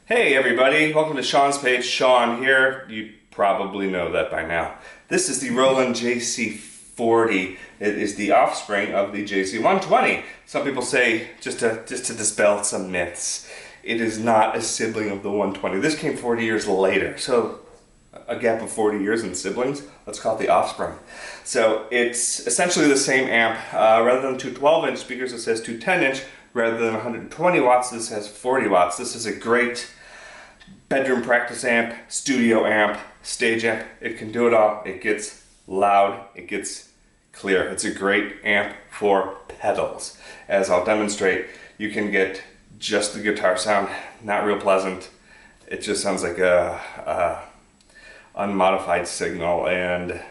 Hey everybody, welcome to Sean's page. Sean here. You probably know that by now. This is the Roland JC 40. It is the offspring of the JC 120. Some people say, just to dispel some myths, it is not a sibling of the 120. This came 40 years later, so a gap of 40 years in siblings. Let's call it the offspring. So it's essentially the same amp. Rather than two 12-inch speakers, it says two 10-inch. Rather than 120 watts, this has 40 watts. This is a great bedroom practice amp, studio amp, stage amp. It can do it all. It gets loud, it gets clear. It's a great amp for pedals. As I'll demonstrate, you can get just the guitar sound, not real pleasant. It just sounds like a unmodified signal, and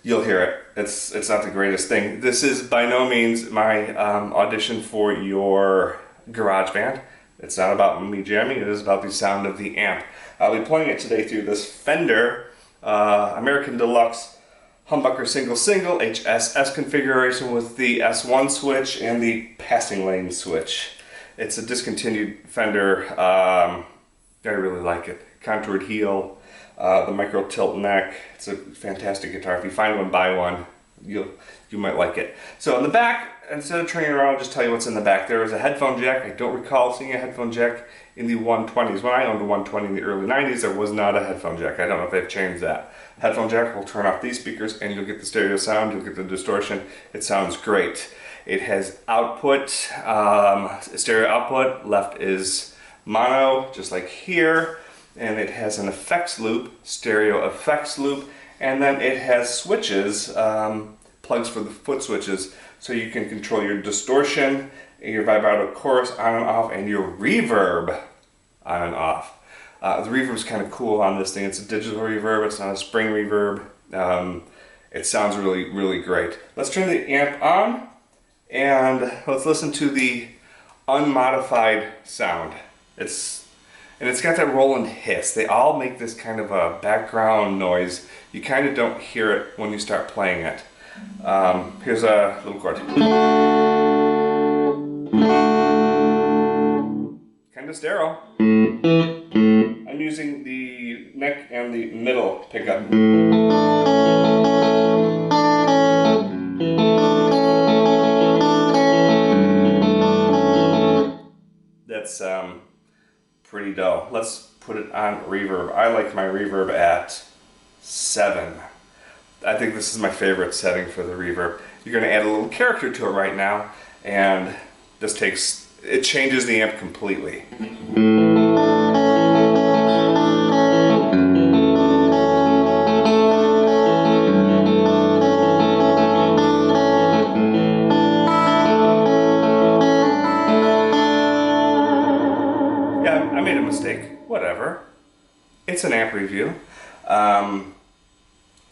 you'll hear it. It's not the greatest thing. This is by no means my audition for your garage band. It's not about me jamming, it is about the sound of the amp. I'll be playing it today through this Fender American Deluxe Humbucker Single HSS configuration with the S1 switch and the passing lane switch. It's a discontinued Fender. I really like it. Contoured heel, the micro tilt neck. It's a fantastic guitar. If you find one, buy one. You might like it. So in the back, instead of turning around, I'll just tell you what's in the back. There is a headphone jack. I don't recall seeing a headphone jack in the 120s. When I owned a 120 in the early 90s, there was not a headphone jack. I don't know if they've changed that. Headphone jack will turn off these speakers and you'll get the stereo sound, you'll get the distortion. It sounds great. It has output, stereo output. Left is mono, just like here. And it has an effects loop, stereo effects loop. And then it has switches, plugs for the foot switches, so you can control your distortion, your vibrato chorus on and off, and your reverb on and off. The reverb is kind of cool on this thing. It's a digital reverb, it's not a spring reverb. It sounds really, really great. Let's turn the amp on, and let's listen to the unmodified sound. And it's got that Roland hiss. They all make this kind of a background noise. You kind of don't hear it when you start playing it. Here's a little chord. Kind of sterile. I'm using the neck and the middle pickup. That's pretty dull. Let's put it on reverb. I like my reverb at 7. I think this is my favorite setting for the reverb. You're going to add a little character to it right now, and it changes the amp completely. Yeah, I made a mistake. Whatever. It's an amp review.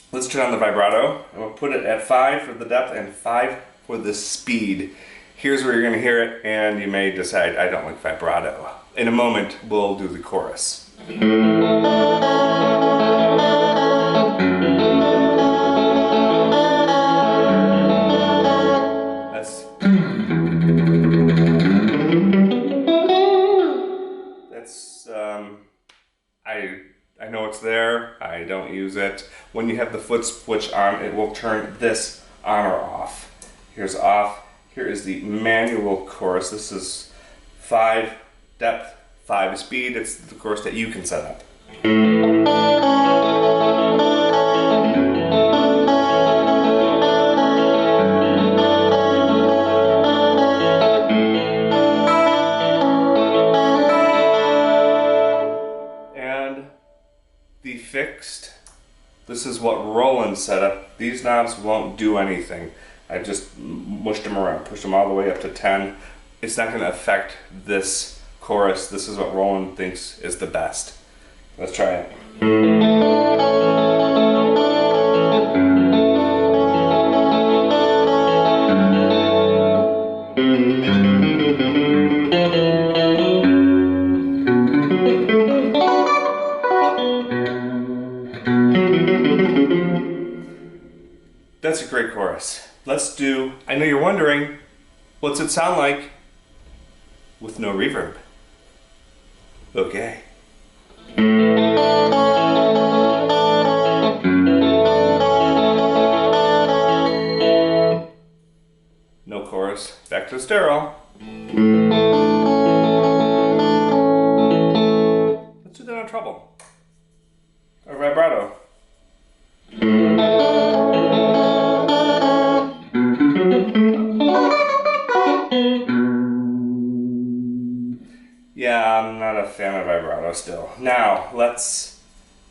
Let's turn on the vibrato, and we'll put it at 5 for the depth and 5 for the speed. Here's where you're going to hear it, and you may decide, I don't like vibrato. In a moment, we'll do the chorus. I know it's there, I don't use it. When you have the foot switch on, it will turn this on or off. Here's off. Here is the manual chorus. This is 5 depth, 5 speed. It's the chorus that you can set up. The fixed, this is what Roland set up. These knobs won't do anything. I just mushed them around, pushed them all the way up to 10. It's not going to affect this chorus. This is what Roland thinks is the best. Let's try it. That's a great chorus. Let's do, I know you're wondering, what's it sound like with no reverb? Okay. No chorus. Back to stereo. Let's do that on treble. Or vibrato. Yeah, I'm not a fan of vibrato still. Now, let's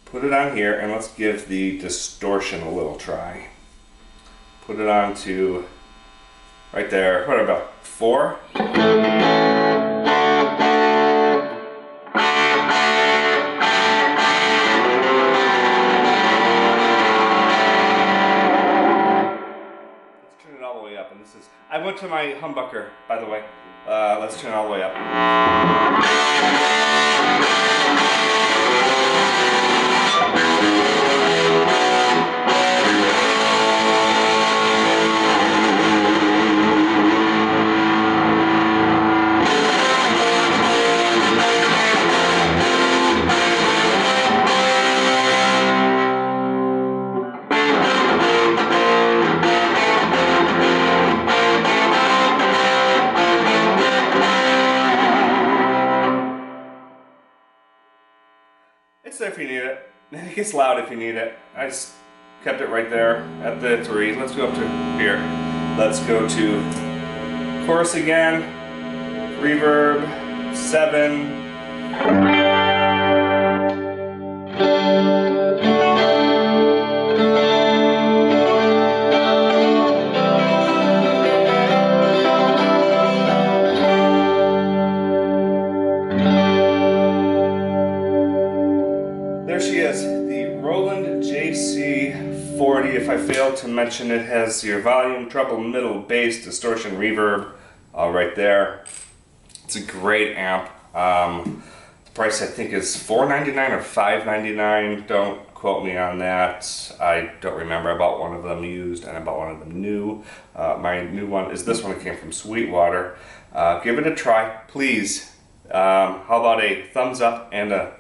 put it on here and let's give the distortion a little try. Put it on to right there. What about 4? Let's turn it all the way up. And this is, I went to my humbucker, by the way. Let's turn it all the way up. It's there if you need it. It gets loud if you need it. I just kept it right there at the 3. Let's go up to here. Let's go to chorus again. Reverb 7. There she is, the Roland JC 40. If I failed to mention, it has your volume, treble, middle, bass, distortion, reverb, all right there. It's a great amp. The price I think is $4.99 or $5.99. Don't quote me on that. I don't remember. I bought one of them used and I bought one of them new. My new one is this one that came from Sweetwater. Give it a try, please. How about a thumbs up and a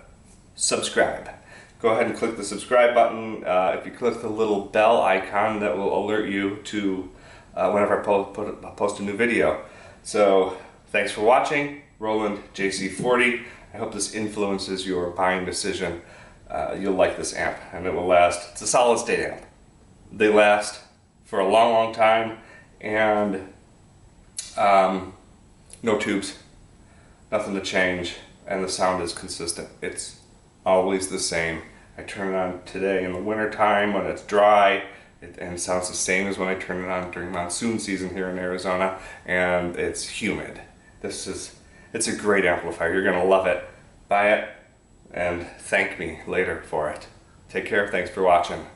subscribe? Go ahead and click the subscribe button. If you click the little bell icon, that will alert you to whenever I post a new video. So thanks for watching. Roland JC 40. I hope this influences your buying decision. You'll like this amp and it will last. It's a solid state amp. They last for a long time, and no tubes, nothing to change, and the sound is consistent. It's always the same. I turn it on today in the winter time when it's dry, and it sounds the same as when I turn it on during monsoon season here in Arizona and it's humid. It's a great amplifier. You're gonna love it. Buy it and thank me later for it. Take care. Thanks for watching.